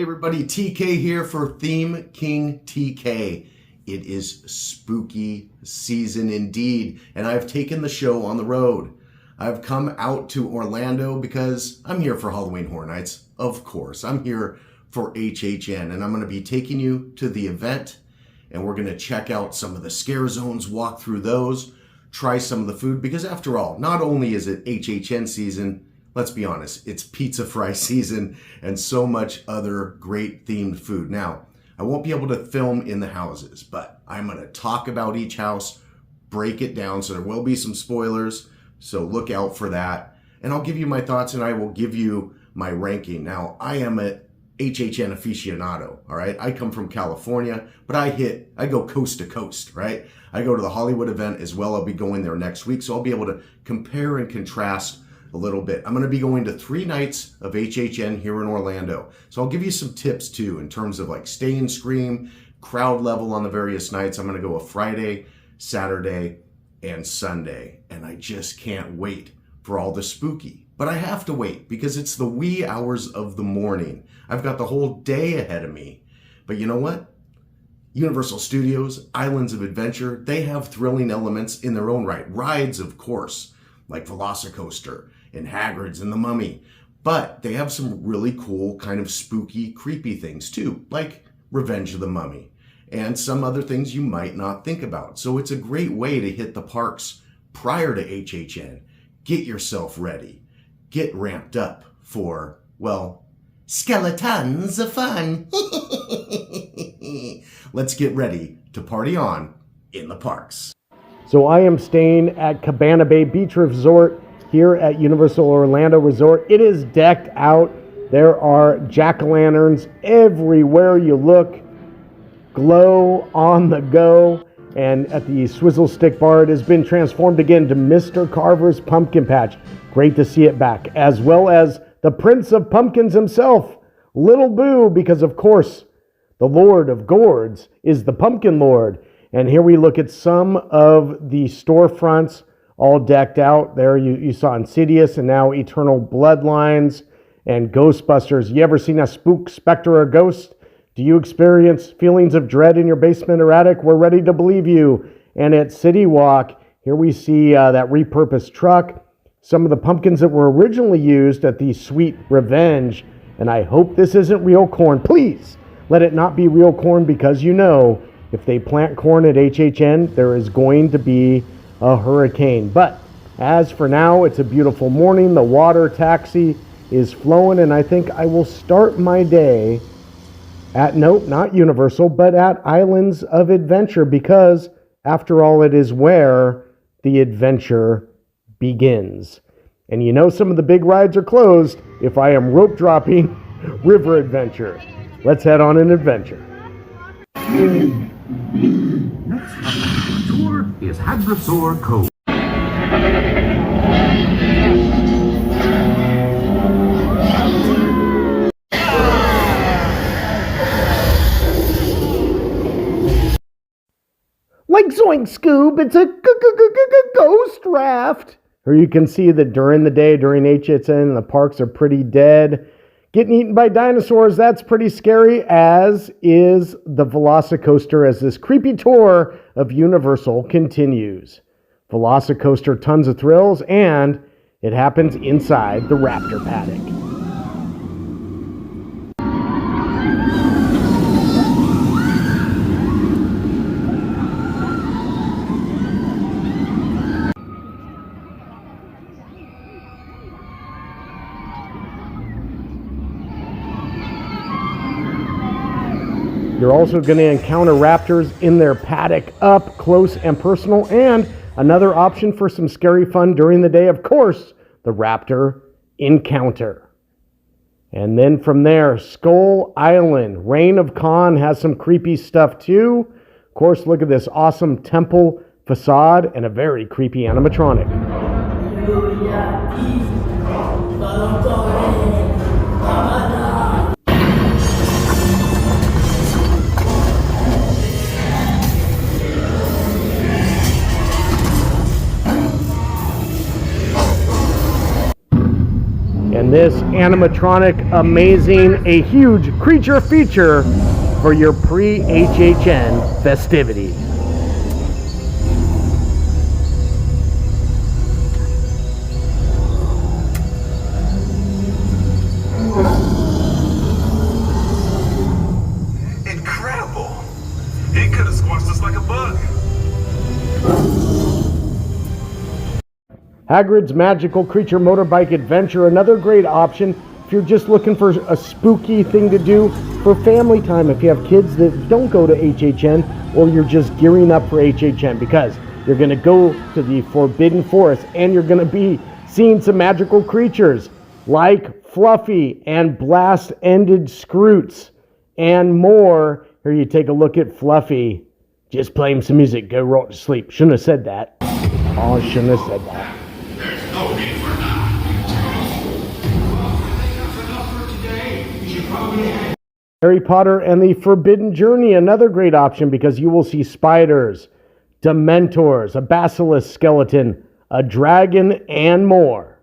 everybody, TK here for Theme King TK. It is spooky season indeed, and I've taken the show on the road. I've come out to Orlando because I'm here for Halloween Horror Nights. Of course, I'm here for HHN, and I'm going to be taking you to the event, and we're going to check out some of the scare zones, walk through those, try some of the food, because after all, not only is it HHN season, let's be honest, it's pizza fry season and so much other great themed food. Now, I won't be able to film in the houses, but I'm going to talk about each house, break it down, so there will be some spoilers, so look out for that. And I'll give you my thoughts and I will give you my ranking. Now, I am an HHN aficionado, all right? I come from California, but I go coast to coast, right? I go to the Hollywood event as well. I'll be going there next week, so I'll be able to compare and contrast a little bit. I'm going to be going to 3 nights of HHN here in Orlando. So I'll give you some tips too in terms of like stay and scream, crowd level on the various nights. I'm going to go a Friday, Saturday, and Sunday. And I just can't wait for all the spooky. But I have to wait because it's the wee hours of the morning. I've got the whole day ahead of me. But you know what? Universal Studios, Islands of Adventure, they have thrilling elements in their own right. Rides, of course, like Velocicoaster and Hagrid's and the Mummy. But they have some really cool kind of spooky, creepy things too, like Revenge of the Mummy and some other things you might not think about. So it's a great way to hit the parks prior to HHN. Get yourself ready. Get ramped up for, well, skeletons of fun. Let's get ready to party on in the parks. So I am staying at Cabana Bay Beach Resort here at Universal Orlando Resort. It is decked out. There are jack-o'-lanterns everywhere you look. Glow on the go. And at the Swizzle Stick Bar, it has been transformed again to Mr. Carver's Pumpkin Patch. Great to see it back. As well as the Prince of Pumpkins himself, Little Boo, because of course, the Lord of Gourds is the Pumpkin Lord. And here we look at some of the storefronts all decked out. There you saw Insidious and now Eternal Bloodlines and Ghostbusters. You ever seen a spook, specter, or ghost? Do you experience feelings of dread in your basement or attic? We're ready to believe you. And at City Walk, here we see that repurposed truck. Some of the pumpkins that were originally used at the Sweet Revenge. And I hope this isn't real corn. Please let it not be real corn, because you know if they plant corn at HHN, there is going to be a hurricane. But as for now, it's a beautiful morning. The water taxi is flowing, and I think I will start my day at, nope, not Universal, but at Islands of Adventure, because after all, it is where the adventure begins. And you know some of the big rides are closed if I am rope dropping River Adventure. Let's head on an adventure. Next up on the tour is Hadrosaur Cove. Like Zoink Scoob, it's a ghost raft. Or you can see that during the day, during HHN, the parks are pretty dead. Getting eaten by dinosaurs, that's pretty scary, as is the Velocicoaster as this creepy tour of Universal continues. Velocicoaster, tons of thrills, and it happens inside the raptor paddock. You're also going to encounter raptors in their paddock up close and personal, and another option for some scary fun during the day, of course, the raptor encounter. And then from there, Skull Island, Reign of Khan has some creepy stuff too. Of course, look at this awesome temple facade and a very creepy animatronic. And This animatronic, amazing, a huge creature feature for your pre-HHN festivities. Incredible! It could have squashed us like a bug. Hagrid's Magical Creature Motorbike Adventure, another great option if you're just looking for a spooky thing to do for family time. If you have kids that don't go to HHN, or you're just gearing up for HHN because you're going to go to the Forbidden Forest and you're going to be seeing some magical creatures like Fluffy and Blast-Ended Scroots and more. Here you take a look at Fluffy. Just play him some music, go roll to sleep. Shouldn't have said that. Oh, shouldn't have said that. There's no need for that. Harry Potter and the Forbidden Journey, another great option because you will see spiders, dementors, a basilisk skeleton, a dragon, and more.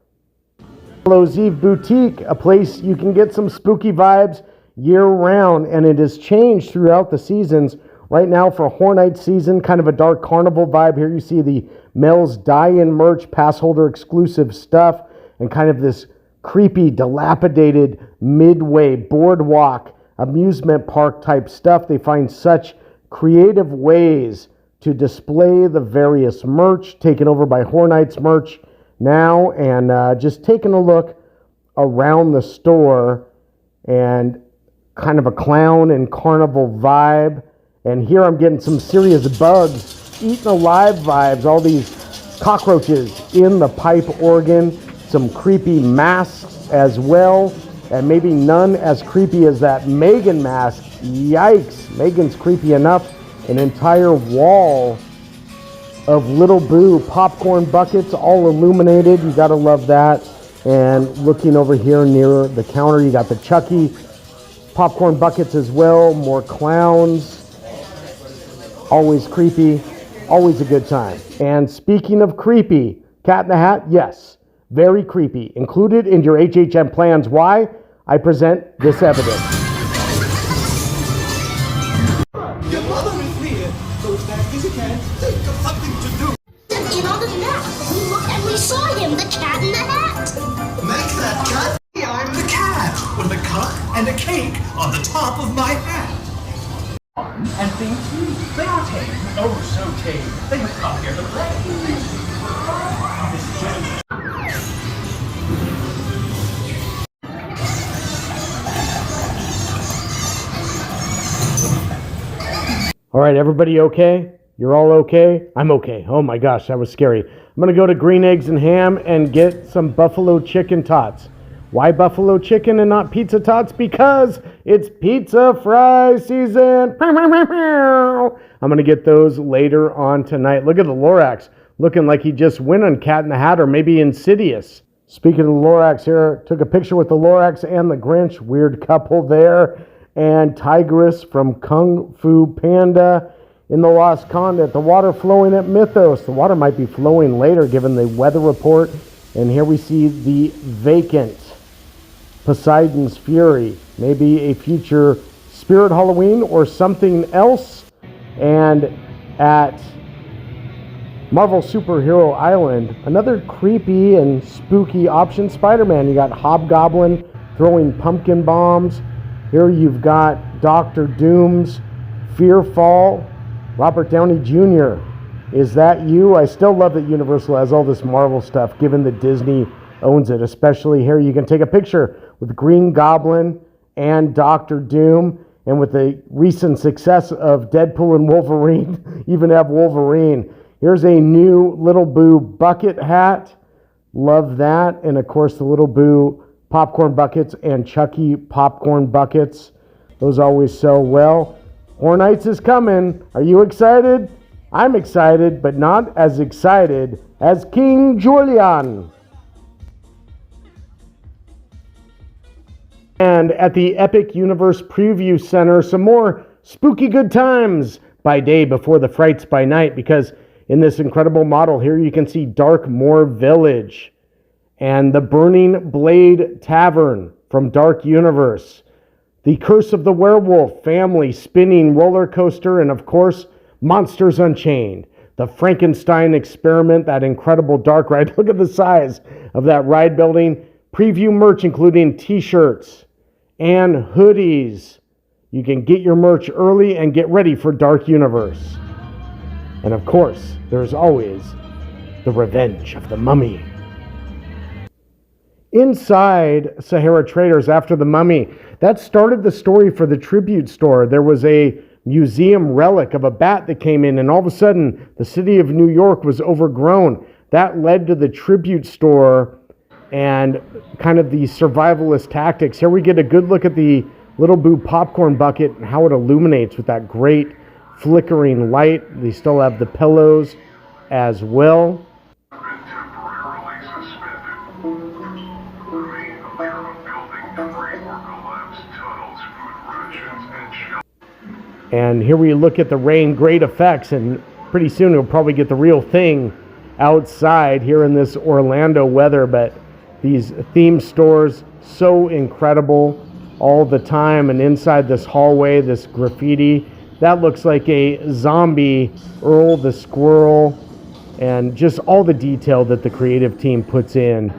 Hallows Eve Boutique, a place you can get some spooky vibes year-round, and it has changed throughout the seasons. Right now for Horror Nights season, kind of a dark carnival vibe. Here you see the Mel's Die-In merch, pass holder exclusive stuff, and kind of this creepy, dilapidated midway boardwalk amusement park type stuff. They find such creative ways to display the various merch, taken over by Horror Nights merch now, and just taking a look around the store, and kind of a clown and carnival vibe. And here I'm getting some serious bugs, eaten alive vibes, all these cockroaches in the pipe organ, some creepy masks as well, and maybe none as creepy as that Megan mask. Yikes, Megan's creepy enough. An entire wall of Little Boo popcorn buckets, all illuminated. You gotta love that. And looking over here near the counter, you got the Chucky popcorn buckets as well, more clowns. Always creepy, always a good time. And speaking of creepy, Cat in the Hat, yes, very creepy. Included in your HHN plans. Why? I present this evidence. Your mother is here, so as fast as you can, think of something to do. In on the map. Look, and we saw him, the Cat in the Hat. Make that cat. I'm the cat, with a cup and a cake on the top of my hat. And things too. They are tame. Oh, so tame. They have come here to play. All right, everybody okay? You're all okay? I'm okay. Oh my gosh, that was scary. I'm going to go to Green Eggs and Ham and get some buffalo chicken tots. Why buffalo chicken and not pizza tots? Because it's pizza fry season. I'm going to get those later on tonight. Look at the Lorax, looking like he just went on Cat in the Hat or maybe Insidious. Speaking of the Lorax here, took a picture with the Lorax and the Grinch. Weird couple there. And Tigress from Kung Fu Panda in the Lost Convent. The water flowing at Mythos. The water might be flowing later given the weather report. And here we see the vacant Poseidon's Fury. Maybe a future Spirit Halloween or something else. And at Marvel Superhero Island, another creepy and spooky option, Spider-Man. You got Hobgoblin throwing pumpkin bombs. Here you've got Dr. Doom's Fearfall. Robert Downey Jr., is that you? I still love that Universal has all this Marvel stuff, given that Disney owns it. Especially here, you can take a picture with Green Goblin and Dr. Doom. And with the recent success of Deadpool and Wolverine, even have Wolverine. Here's a new Little Boo bucket hat. Love that. And of course, the Little Boo popcorn buckets and Chucky popcorn buckets. Those always sell well. Horror Nights is coming. Are you excited? I'm excited, but not as excited as King Julian. And at the Epic Universe Preview Center, some more spooky good times by day before the frights by night, because in this incredible model here you can see Darkmoor Village. and the Burning Blade Tavern from Dark Universe, the Curse of the Werewolf family spinning roller coaster, and of course, Monsters Unchained, the Frankenstein Experiment, that incredible dark ride. Look at the size of that ride building. Preview merch including t-shirts and hoodies. You can get your merch early and get ready for Dark Universe. And of course, there's always the Revenge of the Mummy. Inside Sahara Traders, after the Mummy, that started the story for the tribute store. There was a museum relic of a bat that came in, and all of a sudden, the city of New York was overgrown. That led to the tribute store and kind of the survivalist tactics. Here we get a good look at the Little Boo popcorn bucket and how it illuminates with that great flickering light. They still have the pillows as well. And here we look at the rain, great effects, and pretty soon we'll probably get the real thing outside here in this Orlando weather. But these theme stores, so incredible all the time. And inside this hallway, this graffiti, that looks like a zombie, Earl the Squirrel, and just all the detail that the creative team puts in.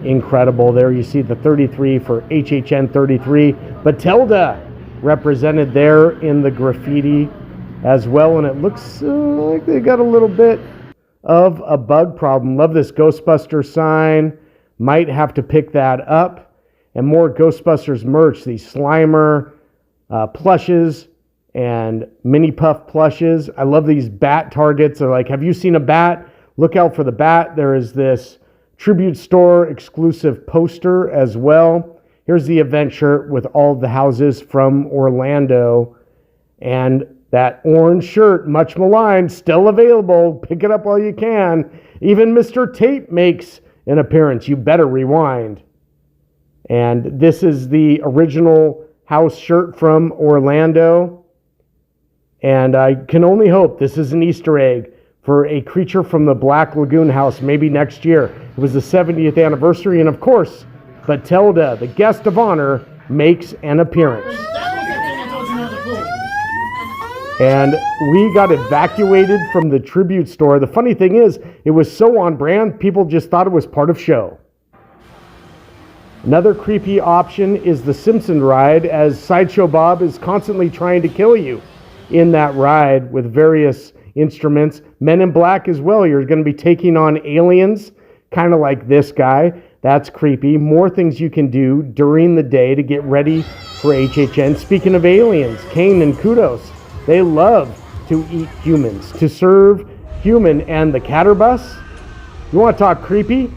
Incredible. There you see the 33 for HHN 33. Batilda represented there in the graffiti as well, and it looks like they got a little bit of a bug problem. Love this Ghostbuster sign. Might have to pick that up. And more Ghostbusters merch, these Slimer plushes and Mini Puff plushes. I love these bat targets. They're like, have you seen a bat? Look out for the bat. There is this tribute store exclusive poster as well. Here's the event shirt with all the houses from Orlando. And that orange shirt, much maligned, still available. Pick it up while you can. Even Mr. Tape makes an appearance. You better rewind. And this is the original house shirt from Orlando. And I can only hope this is an Easter egg for a creature from the Black Lagoon house maybe next year. It was the 70th anniversary, and of course, Batilda, the guest of honor, makes an appearance. And we got evacuated from the tribute store. The funny thing is, it was so on brand, people just thought it was part of show. Another creepy option is the Simpson ride, as Sideshow Bob is constantly trying to kill you in that ride with various instruments. Men in Black as well. You're going to be taking on aliens, kind of like this guy. That's creepy. More things you can do during the day to get ready for HHN. Speaking of aliens, Kane and Kudos, they love to eat humans, to serve human. And the Catterbus, you want to talk creepy?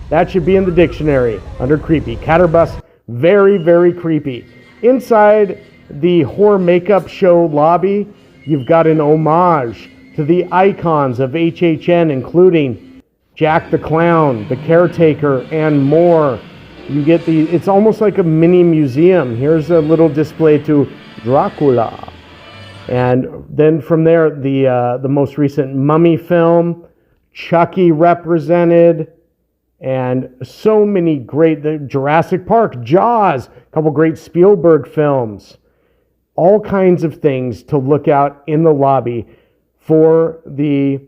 That should be in the dictionary under creepy. Catterbus, very, very creepy. Inside the horror makeup show lobby, you've got an homage to the icons of HHN, including Jack the Clown, the Caretaker, and more. You get it's almost like a mini museum. Here's a little display to Dracula. And then from there, the most recent Mummy film, Chucky represented, and so many great, the Jurassic Park, Jaws, a couple great Spielberg films. All kinds of things to look out in the lobby for the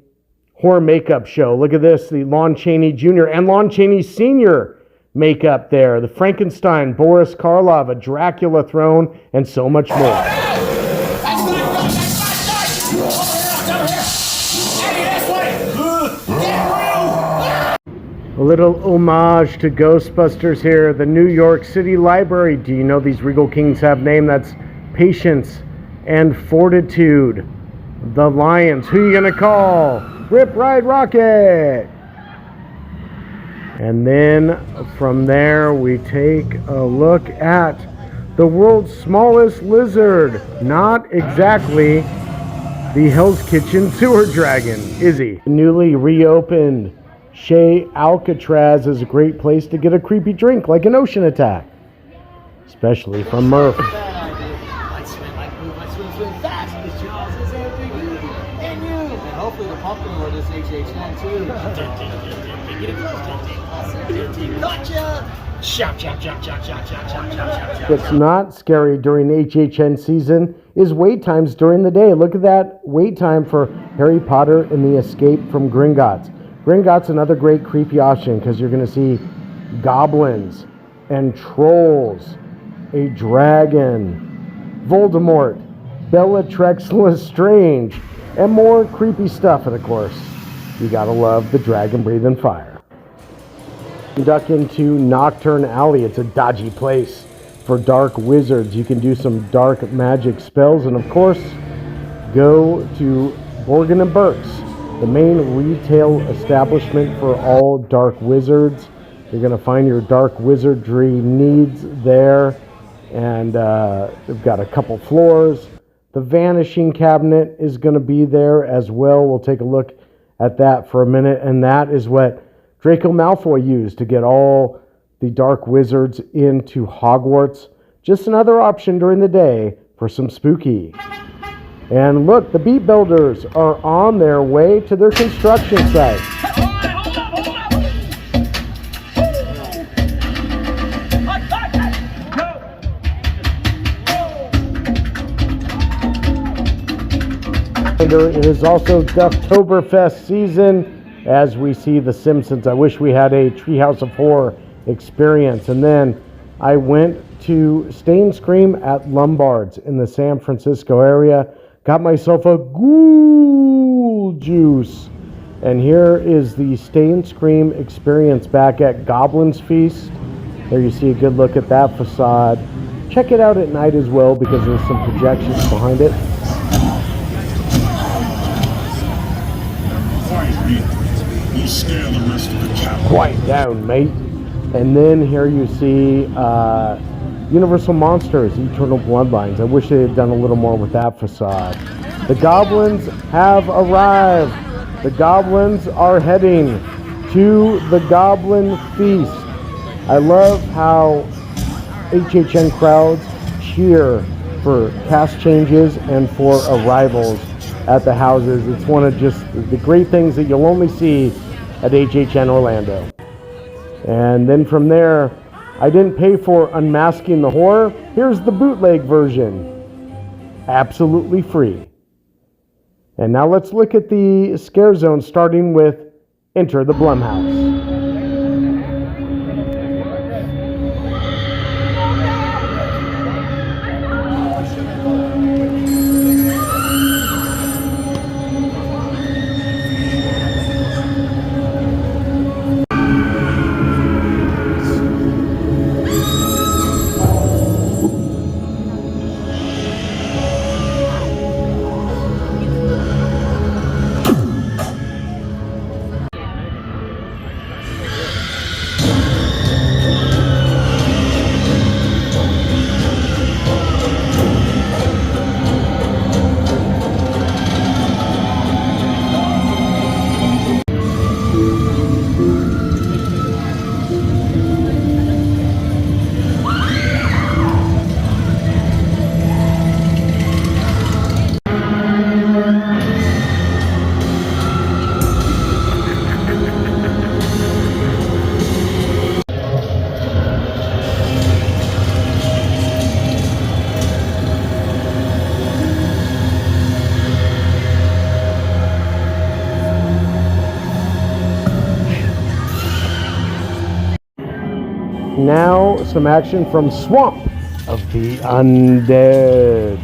horror makeup show. Look at this, the Lon Chaney Jr. and Lon Chaney Sr. makeup there. The Frankenstein, Boris Karloff, a Dracula throne, and so much more. A little homage to Ghostbusters here. The New York City Library. Do you know these Regal Kings have name? That's Patience and Fortitude. The Lions. Who you gonna call? Rip Ride Rocket. And then from there we take a look at the world's smallest lizard. Not exactly the Hell's Kitchen sewer dragon, is he? Newly reopened Chez Alcatraz is a great place to get a creepy drink like an Ocean Attack, especially from Murph. And hopefully the pumpkin lord is HHN too. Gotcha! Chop, chop, chop, chop, chop, chop, chop, chop, chop. What's not scary during HHN season is wait times during the day. Look at that wait time for Harry Potter and the Escape from Gringotts. Gringotts another great creepy option because you're going to see goblins and trolls, a dragon, Voldemort, Bellatrix Lestrange, and more creepy stuff. And of course, you gotta love the dragon breathing fire. Duck into Nocturne Alley. It's a dodgy place for dark wizards. You can do some dark magic spells, and of course, go to Borgin and Burke's, the main retail establishment for all dark wizards. You're going to find your dark wizardry needs there, and they've got a couple floors. The Vanishing Cabinet is going to be there as well. We'll take a look at that for a minute, and that is what Draco Malfoy used to get all the dark wizards into Hogwarts. Just another option during the day for some spooky. And look, the Beat Builders are on their way to their construction site. It is also Ducktoberfest season as we see The Simpsons. I wish we had a Treehouse of Horror experience. And then I went to Stain Scream at Lombard's in the San Francisco area. Got myself a ghoul juice. And here is the Stain Scream experience back at Goblin's Feast. There you see a good look at that facade. Check it out at night as well because there's some projections behind it. You scare the rest of the camp. Quiet down, mate. And then here you see Universal Monsters, Eternal Bloodlines. I wish they had done a little more with that facade. The goblins have arrived. The goblins are heading to the Goblin Feast. I love how HHN crowds cheer for cast changes and for arrivals at the houses. It's one of just the great things that you'll only see at HHN Orlando. And then from there, I didn't pay for Unmasking the Horror. Here's the bootleg version. Absolutely free. And now let's look at the scare zone, starting with Enter the Blumhouse. Now, some action from Swamp of the Undead.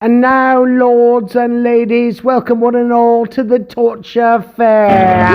And now, lords and ladies, welcome one and all to the torture fair.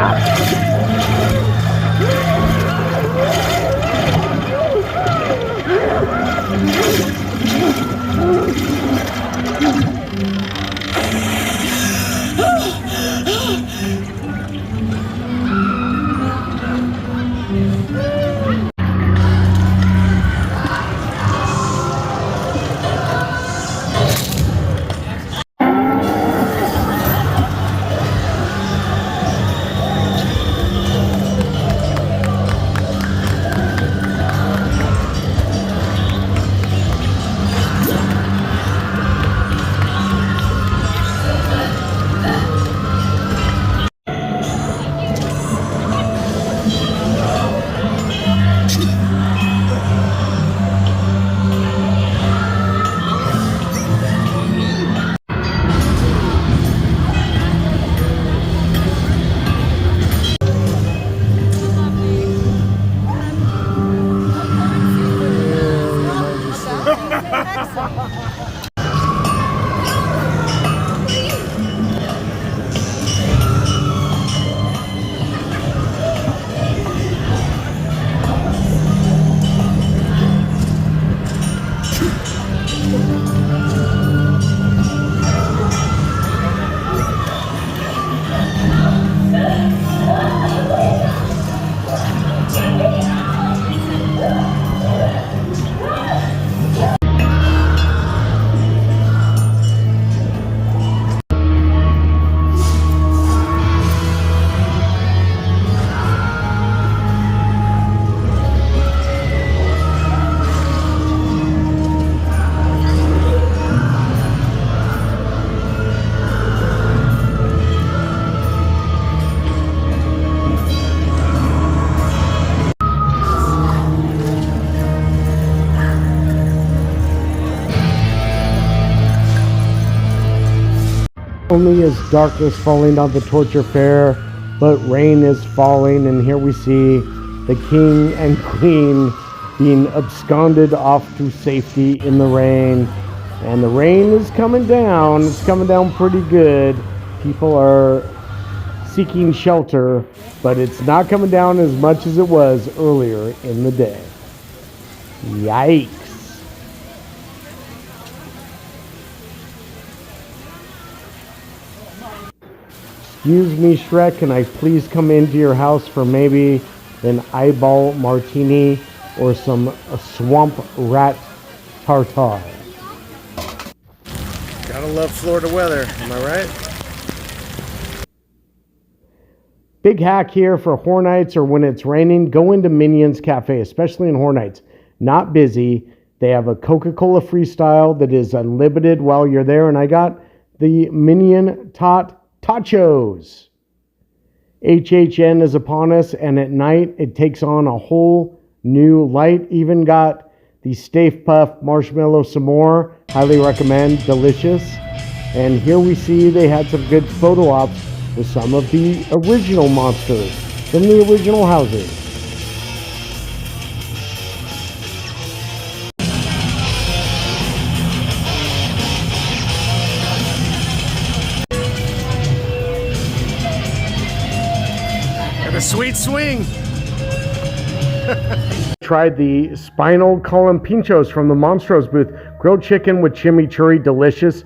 Only is darkness falling on the torture fair, but rain is falling, and here we see the king and queen being absconded off to safety in the rain. And the rain is coming down. It's coming down pretty good. People are seeking shelter, but it's not coming down as much as it was earlier in the day. Yikes. Excuse me, Shrek, can I please come into your house for maybe an eyeball martini or some swamp rat tartare? Gotta love Florida weather, am I right? Big hack here for Hornites, or when it's raining, go into Minions Cafe, especially in Hornites. Not busy. They have a Coca-Cola freestyle that is unlimited while you're there, and I got the Minion Tachos. HHN is upon us, and at night it takes on a whole new light. Even got the Stay Puft Marshmallow S'more. Highly recommend. Delicious. And here we see they had some good photo ops with some of the original monsters from the original houses. A sweet swing. Tried the spinal column pinchos from the Monstros booth. Grilled chicken with chimichurri, delicious.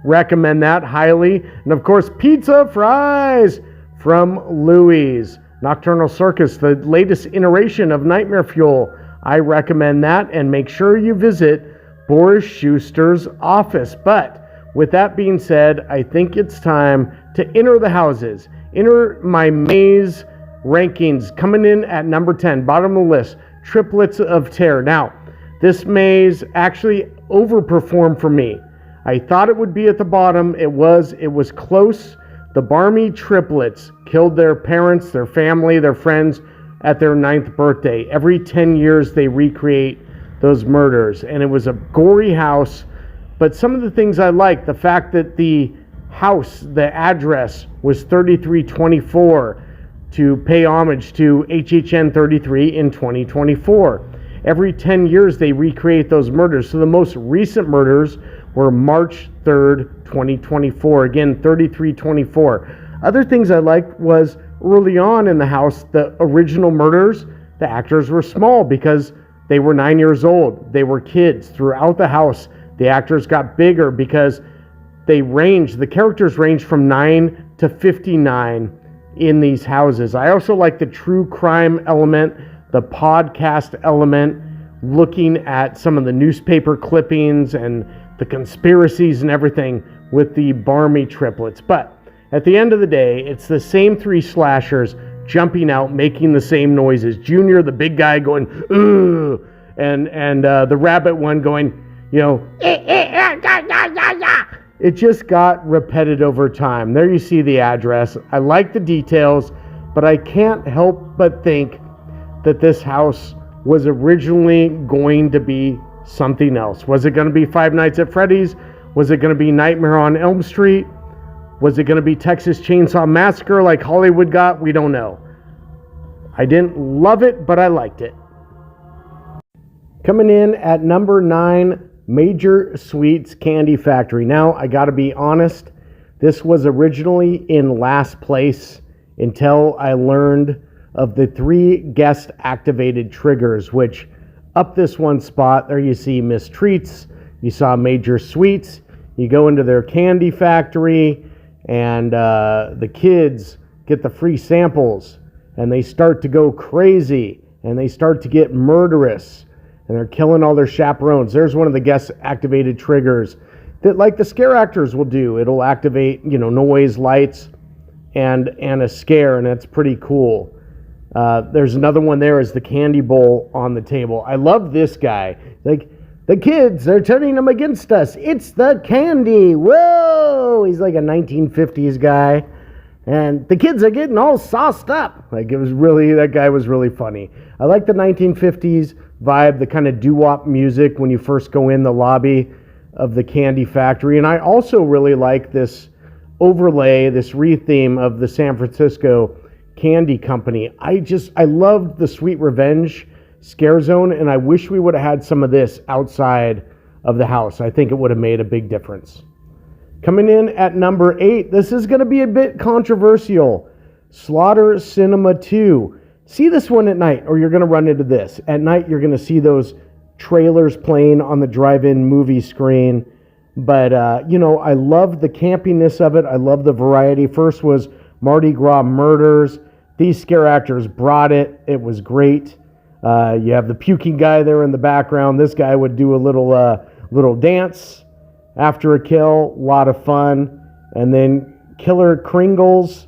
Recommend that highly. And of course, pizza fries from Louie's. Nocturnal Circus, the latest iteration of Nightmare Fuel. I recommend that, and make sure you visit Boris Schuster's office. But with that being said, I think it's time to enter the houses. Enter my maze rankings, coming in at number 10, bottom of the list, Triplets of Terror. Now, this maze actually overperformed for me. I thought it would be at the bottom. It was close. The Barmy triplets killed their parents, their family, their friends at their 9th birthday. Every 10 years they recreate those murders, and it was a gory house. But some of the things I liked, the fact that the house, the address was 3324, to pay homage to HHN 33 in 2024. Every 10 years they recreate those murders. So the most recent murders were March 3rd, 2024. Again, 3324. Other things I liked was early on in the house, the original murders, the actors were small because they were 9 years old. They were kids. Throughout the house, the actors got bigger because the characters range from 9 to 59 in these houses. I also like the true crime element, the podcast element, looking at some of the newspaper clippings and the conspiracies and everything with the Barmy triplets. But at the end of the day, it's the same three slashers jumping out, making the same noises. Junior, the big guy, going, "Ugh," and the rabbit one going, It just got repetitive over time. There you see the address. I like the details, but I can't help but think that this house was originally going to be something else. Was it going to be Five Nights at Freddy's? Was it going to be Nightmare on Elm Street? Was it going to be Texas Chainsaw Massacre like Hollywood got? We don't know. I didn't love it, but I liked it. Coming in at number 9, Major Sweets Candy Factory. Now, I got to be honest, this was originally in last place until I learned of the 3 guest activated triggers, which up this one spot, there you see Miss Treats, you saw Major Sweets, you go into their candy factory, and the kids get the free samples, and they start to go crazy, and they start to get murderous, and they're killing all their chaperones. There's one of the guest activated triggers that, like the scare actors will do, it'll activate, noise, lights, and a scare, and that's pretty cool. There's another one there is the candy bowl on the table. I love this guy. Like, the kids, they're turning them against us. It's the candy. Whoa! He's like a 1950s guy. And the kids are getting all sauced up. That guy was really funny. I like the 1950s vibe, the kind of doo-wop music when you first go in the lobby of the candy factory. And I also really like this overlay, this re-theme of the San Francisco Candy Company. I loved the Sweet Revenge Scare Zone, and I wish we would have had some of this outside of the house. I think it would have made a big difference. Coming in at number 8, this is going to be a bit controversial. Slaughter Cinema 2. See this one at night, or you're going to run into this. At night, you're going to see those trailers playing on the drive-in movie screen. But, I love the campiness of it. I love the variety. First was Mardi Gras Murders. These scare actors brought it. It was great. You have the puking guy there in the background. This guy would do a little dance after a kill. A lot of fun. And then Killer Kringles,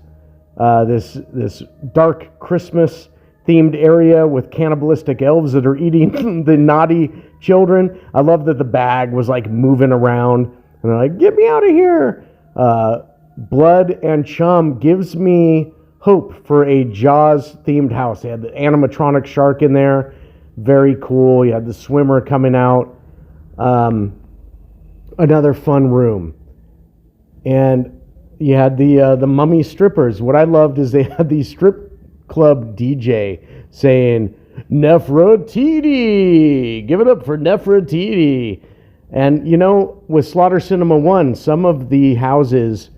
this dark Christmas themed area with cannibalistic elves that are eating the naughty children. I love that the bag was like moving around, and they're like, "Get me out of here." Blood and Chum gives me hope for a Jaws themed house. They had the animatronic shark in there, very cool. You had the swimmer coming out. Another fun room, and you had the mummy strippers. What I loved is they had the strip club DJ saying, "Nefertiti, give it up for Nefertiti." And with Slaughter Cinema 1, some of the houses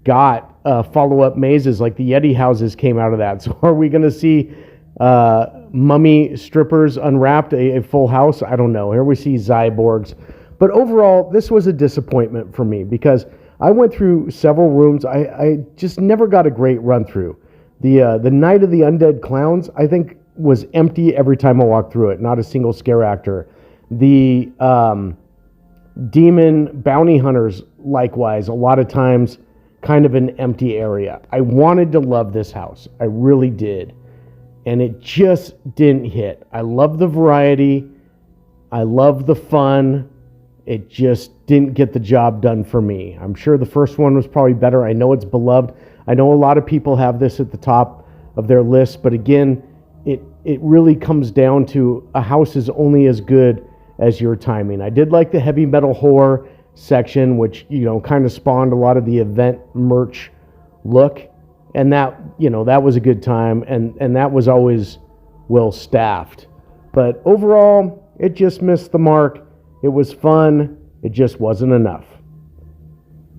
got follow-up mazes, like the Yeti houses came out of that. So are we going to see mummy strippers unwrapped, a full house? I don't know. Here we see Zyborgs. But overall, this was a disappointment for me because I went through several rooms. I just never got a great run-through. The Night of the Undead Clowns, I think, was empty every time I walked through it. Not a single scare actor. The Demon Bounty Hunters, likewise, a lot of times kind of an empty area. I wanted to love this house. I really did. And it just didn't hit. I love the variety. I love the fun. It just didn't get the job done for me. I'm sure the first one was probably better. I know it's beloved. I know a lot of people have this at the top of their list, but again, it really comes down to a house is only as good as your timing. I did like the heavy metal horror section, which, kind of spawned a lot of the event merch look, and that was a good time, and that was always well staffed. But overall, it just missed the mark. It was fun. It just wasn't enough.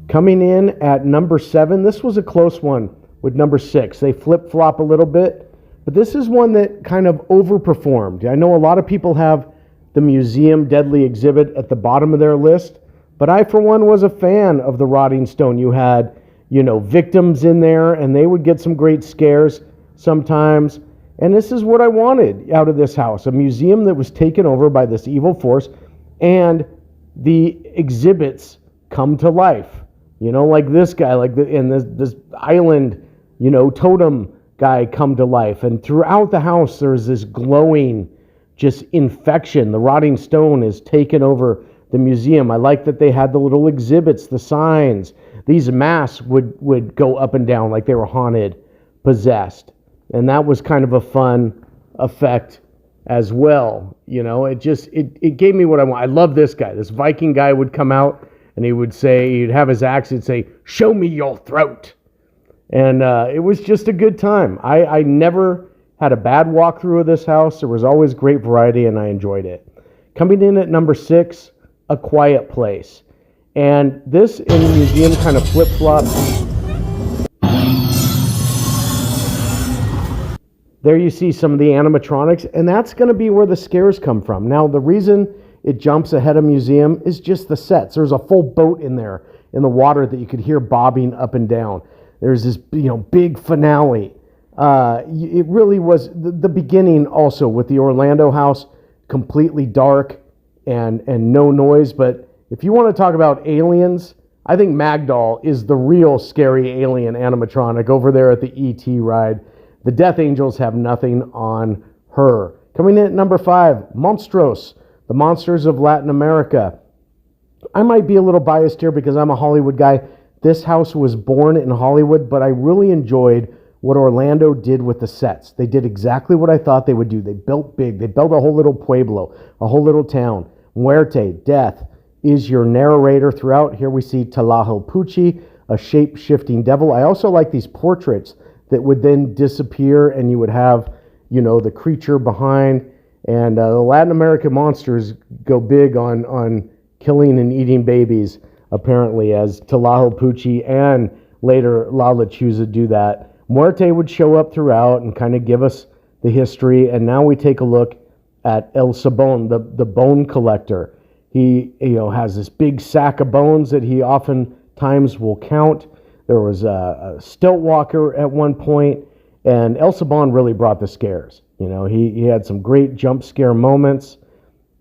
Coming in at number 7, this was a close one with number 6. They flip-flop a little bit, but this is one that kind of overperformed. I know a lot of people have the museum deadly exhibit at the bottom of their list, but I, for one, was a fan of the rotting stone. You had, victims in there, and they would get some great scares sometimes. And this is what I wanted out of this house, a museum that was taken over by this evil force, and the exhibits come to life. Like this guy, and this island, totem guy come to life. And throughout the house, there's this glowing just infection. The rotting stone is taken over the museum. I like that they had the little exhibits, the signs. These masks would go up and down like they were haunted, possessed. And that was kind of a fun effect as well. It gave me what I want. I love this guy. This Viking guy would come out and he'd have his axe, he'd say, "Show me your throat." And it was just a good time. I never had a bad walkthrough of this house. There was always great variety and I enjoyed it. Coming in at number 6, A Quiet Place. And this in the museum kind of flip-flops. There you see some of the animatronics, and that's going to be where the scares come from. Now, the reason it jumps ahead of museum is just the sets. There's a full boat in there in the water that you could hear bobbing up and down. There's this, big finale. It really was the beginning also with the Orlando house, completely dark and no noise. But if you want to talk about aliens, I think Magdoll is the real scary alien animatronic over there at the ET ride. The Death Angels have nothing on her. Coming in at number 5, Monstros, the Monsters of Latin America. I might be a little biased here because I'm a Hollywood guy. This house was born in Hollywood, but I really enjoyed what Orlando did with the sets. They did exactly what I thought they would do. They built big. They built a whole little pueblo, a whole little town. Muerte, death, is your narrator throughout. Here we see Tlahuelpuchi, a shape-shifting devil. I also like these portraits that would then disappear and you would have, the creature behind. And the Latin American monsters go big on killing and eating babies, apparently, as Tlahuelpuchi and later La Lechuza do that. Muerte would show up throughout and kind of give us the history. And now we take a look at El Sabon, the bone collector. He has this big sack of bones that he oftentimes will count. There was a stilt walker at one point, and El Sabon really brought the scares. He had some great jump scare moments,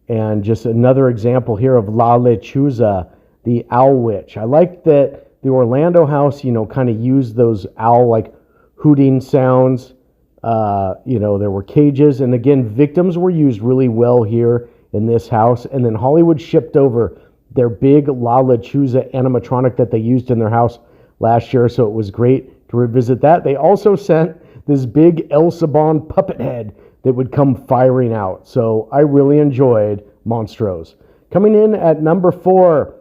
and just another example here of La Lechuza, the owl witch. I like that the Orlando house, kind of used those owl-like hooting sounds. There were cages, and again, victims were used really well here in this house. And then Hollywood shipped over their big La Lechuza animatronic that they used in their house last year, so it was great to revisit that. They also sent this big El Sabon puppet head that would come firing out. So I really enjoyed Monstros. Coming in at number 4,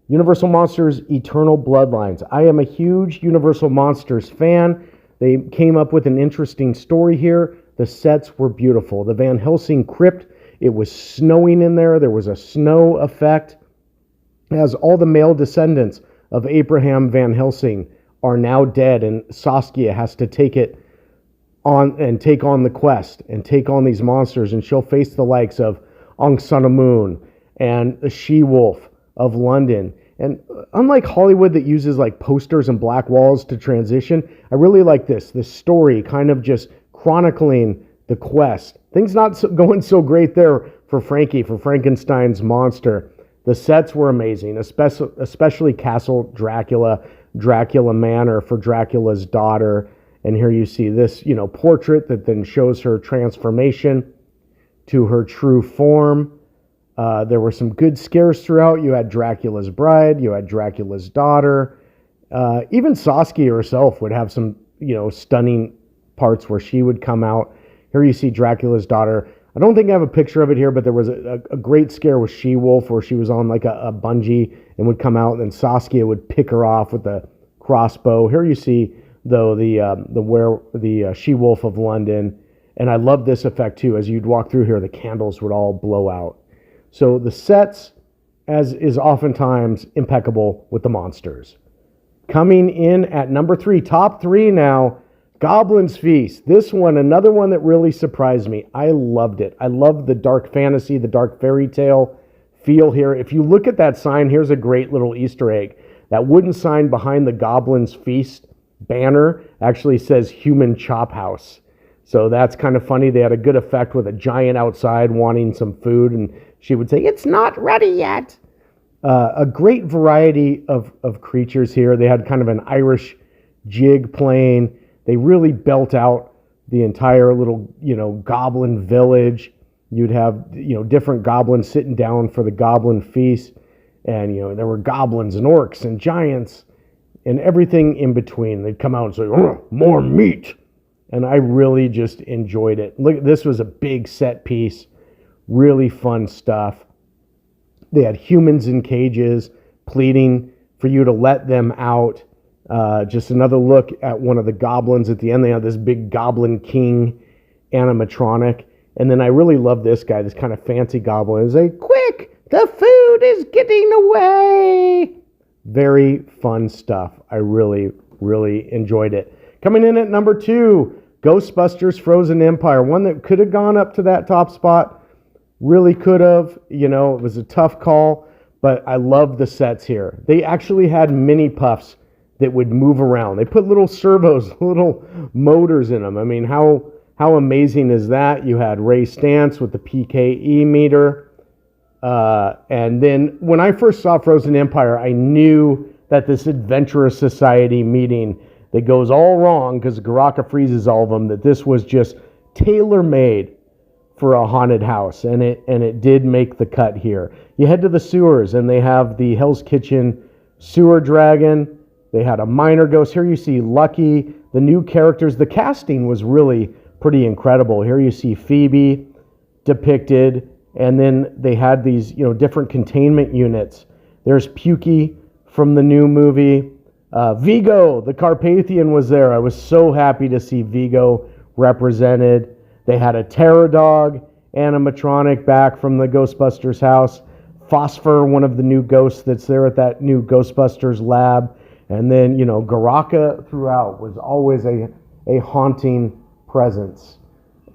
Universal Monsters Eternal Bloodlines. I am a huge Universal Monsters fan. They came up with an interesting story here. The sets were beautiful. The Van Helsing crypt, it was snowing in there. There was a snow effect. As all the male descendants of Abraham Van Helsing are now dead, and Saskia has to take it on and take on the quest and take on these monsters, and she'll face the likes of Ankh-Sanamun and the She-Wolf of London. And unlike Hollywood that uses like posters and black walls to transition, I really like this story kind of just chronicling the quest. Things not going so great there for Frankie, for Frankenstein's monster. The sets were amazing, especially Castle Dracula, Dracula Manor for Dracula's daughter. And here you see this, portrait that then shows her transformation to her true form. There were some good scares throughout. You had Dracula's bride, you had Dracula's daughter. Even Saskia herself would have some, stunning parts where she would come out. Here you see Dracula's daughter. I don't think I have a picture of it here, but there was a great scare with She-Wolf where she was on like a bungee and would come out, and then Saskia would pick her off with a crossbow. Here you see, though, the She-Wolf of London. And I love this effect too. As you'd walk through here, the candles would all blow out. So the sets as is oftentimes impeccable with the monsters. Coming in at number 3, top 3 now, Goblin's Feast. This one, another one that really surprised me. I loved it. I love the dark fantasy, the dark fairy tale feel here. If you look at that sign, here's a great little Easter egg. That wooden sign behind the Goblin's Feast banner actually says Human Chop House. So that's kind of funny. They had a good effect with a giant outside wanting some food, and she would say, "It's not ready yet." A great variety of creatures here. They had kind of an Irish jig playing. They really belt out the entire little, goblin village. You'd have, different goblins sitting down for the goblin feast. And, there were goblins and orcs and giants and everything in between. They'd come out and say, "Oh, more meat." And I really just enjoyed it. Look, this was a big set piece. Really fun stuff. They had humans in cages pleading for you to let them out. Just another look at one of the goblins at the end. They had this big Goblin King animatronic. And then I really love this guy, this kind of fancy goblin. He's like, "Quick, the food is getting away." Very fun stuff. I really, really enjoyed it. Coming in at number 2, Ghostbusters Frozen Empire. One that could have gone up to that top spot. Really could have. It was a tough call, but I love the sets here. They actually had mini puffs that would move around. They put little servos, little motors in them. I mean, how amazing is that? You had Ray Stantz with the PKE meter. And then when I first saw Frozen Empire, I knew that this Adventurous Society meeting that goes all wrong because Garaka freezes all of them, that this was just tailor-made for a haunted house. And it did make the cut here. You head to the sewers, and they have the Hell's Kitchen sewer dragon. They had a minor ghost. Here you see Lucky, the new characters. The casting was really pretty incredible. Here you see Phoebe depicted, and then they had these, different containment units. There's Pukey from the new movie. Vigo, the Carpathian, was there. I was so happy to see Vigo represented. They had a Terror Dog animatronic back from the Ghostbusters house. Phosphor, one of the new ghosts that's there at that new Ghostbusters lab. And then, Garaka throughout was always a haunting presence.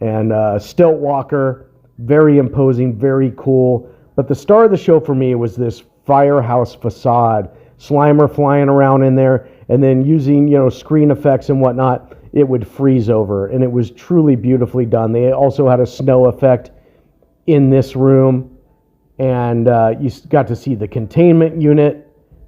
And Stilt Walker, very imposing, very cool. But the star of the show for me was this firehouse facade. Slimer flying around in there, and then using, screen effects and whatnot, it would freeze over. And it was truly beautifully done. They also had a snow effect in this room. And you got to see the containment unit,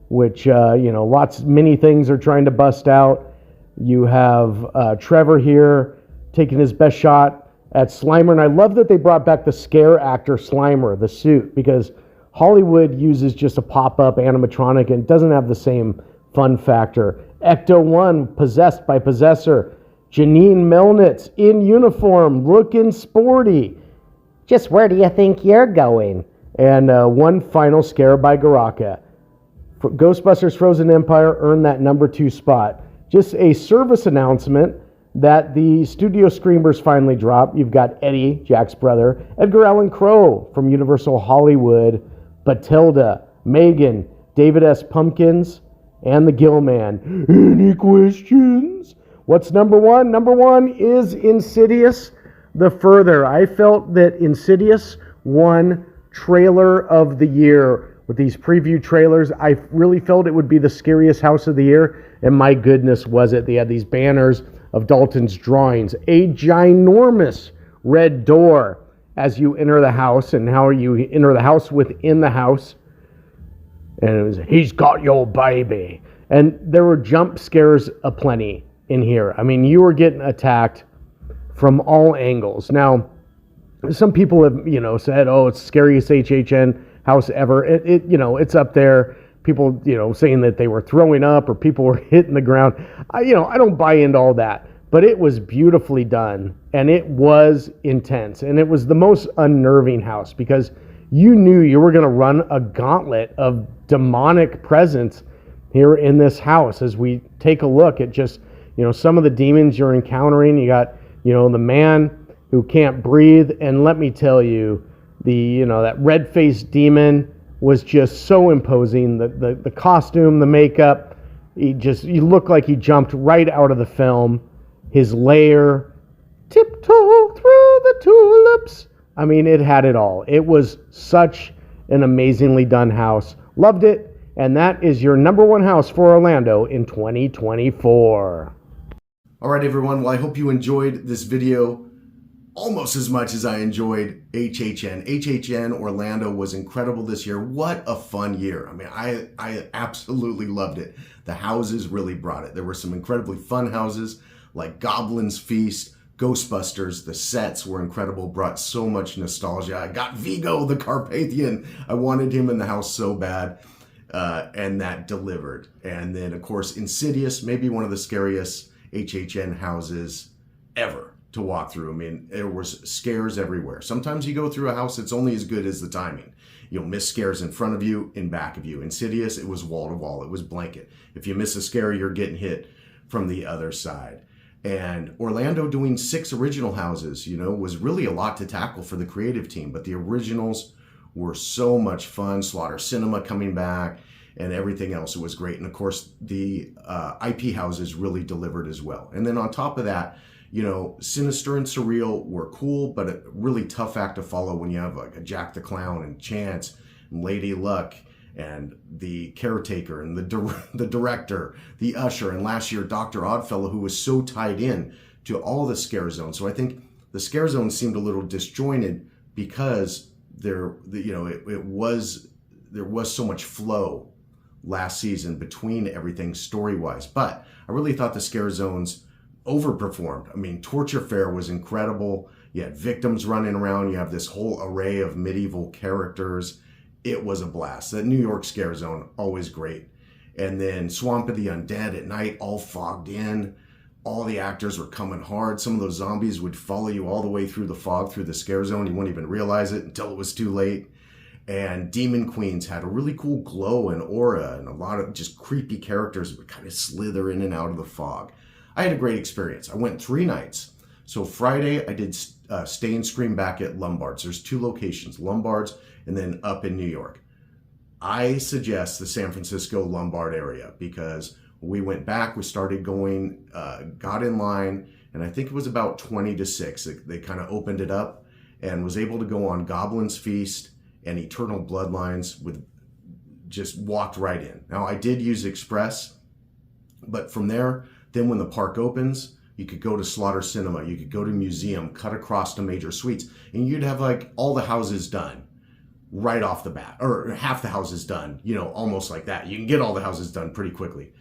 which, many things are trying to bust out. You have Trevor here taking his best shot at Slimer. And I love that they brought back the scare actor Slimer, the suit, because Hollywood uses just a pop-up animatronic and doesn't have the same fun factor. Ecto-1, possessed by Possessor. Janine Melnitz in uniform, looking sporty. Just where do you think you're going? And one final scare by Garaka. Ghostbusters Frozen Empire earned that number 2 spot. Just a service announcement that the Studio Screamers finally dropped. You've got Eddie, Jack's brother, Edgar Allan Crow from Universal Hollywood, Batilda, Megan, David S. Pumpkins, and the Gill Man. Any questions? What's number 1? Number 1 is Insidious The Further. I felt that Insidious won Trailer of the Year. With these preview trailers, I really felt it would be the scariest house of the year, and my goodness was it. They had these banners of Dalton's drawings, a ginormous red door as you enter the house, and how you enter the house within the house. And it was, "He's got your baby." And there were jump scares aplenty in here. I mean, you were getting attacked from all angles. Now, some people have, said, "Oh, it's the scariest HHN house ever." It's up there. People, saying that they were throwing up or people were hitting the ground. I don't buy into all that. But it was beautifully done, and it was intense, and it was the most unnerving house because you knew you were going to run a gauntlet of demonic presence here in this house. As we take a look at just, some of the demons you're encountering. You got, the man who can't breathe, and let me tell you, that red-faced demon was just so imposing. The costume, the makeup, you look like he jumped right out of the film. His lair, tiptoe through the tulips. I mean, it had it all. It was such an amazingly done house. Loved it. And that is your number one house for Orlando in 2024. All right, everyone. Well, I hope you enjoyed this video almost as much as I enjoyed HHN. HHN Orlando was incredible this year. What a fun year. I mean, I absolutely loved it. The houses really brought it. There were some incredibly fun houses like Goblin's Feast, Ghostbusters. The sets were incredible, brought so much nostalgia. I got Vigo the Carpathian. I wanted him in the house so bad, and that delivered. And then, of course, Insidious, maybe one of the scariest HHN houses ever to walk through. I mean, there was scares everywhere. Sometimes you go through a house, it's only as good as the timing. You'll miss scares in front of you, in back of you. Insidious, it was wall to wall. It was blanket. If you miss a scare, you're getting hit from the other side. And Orlando doing 6 original houses, was really a lot to tackle for the creative team. But the originals were so much fun. Slaughter Cinema coming back and everything else. It was great. And of course, the IP houses really delivered as well. And then on top of that, Sinister and Surreal were cool, but a really tough act to follow when you have like a Jack the Clown and Chance and Lady Luck and the caretaker and the director, the usher, and last year Dr. Oddfellow, who was so tied in to all the scare zones. So I think the scare zones seemed a little disjointed because there was so much flow last season between everything story-wise. But I really thought the scare zones overperformed. I mean, Torture Fair was incredible. You had victims running around. You have this whole array of medieval characters. It was a blast. The New York Scare Zone, always great. And then Swamp of the Undead at night, all fogged in. All the actors were coming hard. Some of those zombies would follow you all the way through the fog, through the scare zone. You wouldn't even realize it until it was too late. And Demon Queens had a really cool glow and aura and a lot of just creepy characters that would kind of slither in and out of the fog. I had a great experience. I went 3 nights. So Friday, I did Stay and Scream back at Lombard's. There's 2 locations, Lombard's and then up in New York. I suggest the San Francisco Lombard area because we went back, we started going, got in line, and I think it was about 20 to 6. They kind of opened it up and was able to go on Goblin's Feast and Eternal Bloodlines just walked right in. Now, I did use Express, but from there, then when the park opens, you could go to Slaughter Cinema, you could go to Museum, cut across to Major Suites, and you'd have like all the houses done right off the bat, or half the houses done, almost like that. You can get all the houses done pretty quickly.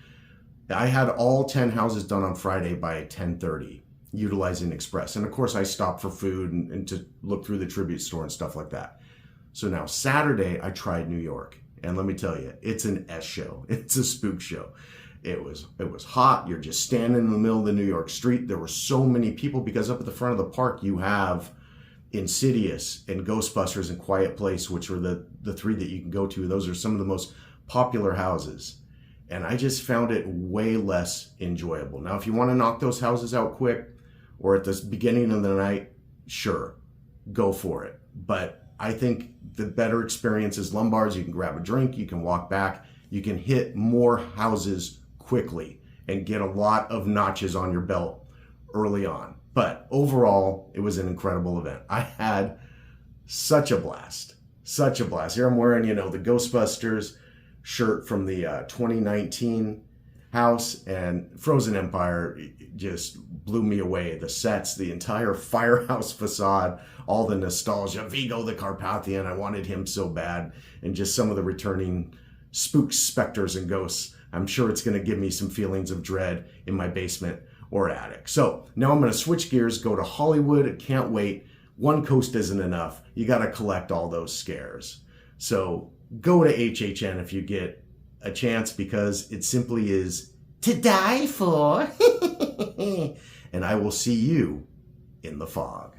I had all 10 houses done on Friday by 10:30, utilizing Express. And of course, I stopped for food and to look through the tribute store and stuff like that. So now Saturday, I tried New York. And let me tell you, it's an S show. It's a spook show. It was hot. You're just standing in the middle of the New York street. There were so many people because up at the front of the park, you have Insidious and Ghostbusters and Quiet Place, which are the 3 that you can go to. Those are some of the most popular houses. And I just found it way less enjoyable. Now, if you want to knock those houses out quick or at the beginning of the night, sure, go for it. But I think the better experience is Lombard's. You can grab a drink, you can walk back, you can hit more houses quickly and get a lot of notches on your belt early on. But overall, it was an incredible event. I had such a blast, such a blast. Here I'm wearing, the Ghostbusters shirt from the 2019 house, and Frozen Empire just blew me away. The sets, the entire firehouse facade, all the nostalgia. Vigo the Carpathian, I wanted him so bad. And just some of the returning spooks, specters, and ghosts. I'm sure it's going to give me some feelings of dread in my basement or attic. So now I'm going to switch gears, go to Hollywood. Can't wait. One coast isn't enough. You got to collect all those scares. So go to HHN if you get a chance because it simply is to die for. And I will see you in the fog.